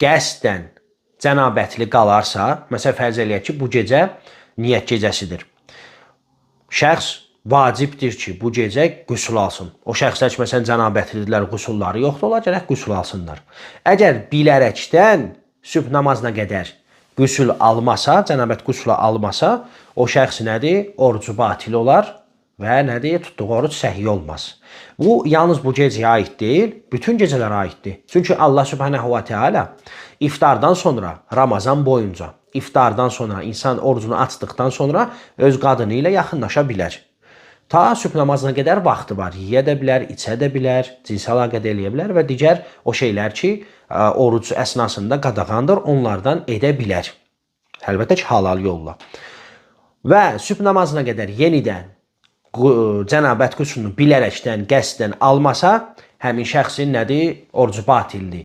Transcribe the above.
qəsdən cənabətli qalarsa, məsələn, fərz eləyək ki, bu gecə niyyət gecəsidir. Şəxs vacibdir ki, bu gecə qüsul alsın. O şəxslər ki, məsələn, cənabətlidirlər, qüsulları yoxdur, onlar gərək qüsul alsınlar. Əgər bilərəkdən sübh namazına qədər qüsul almasa, cənabət qüsulu almasa, o şəxs nədir? Orucu batil olar və nədir? Tutduğu oruc səhih olmaz. Bu, yalnız bu gecəyə aid deyil, bütün gecələrə aiddir. Çünki Allah Subhanahu wa Teala iftardan sonra, Ramazan boyunca, iftardan sonra, insan orucunu açdıqdan sonra öz qadını ilə yaxınlaşa bilər. Ta sübh namazına qədər vaxtı var. Yeyə də bilər, içə də bilər, cinsi əlaqə də eləyə bilər və digər o şeylər ki, oruc əsnasında qadağandır, onlardan edə bilər. Əlbəttə ki, halal yolla. Və sübh namazına qədər yenidən cənabət qüsulunu bilərəkdən, qəsdən almasa, həmin şəxsin nədir? Orucu batildir.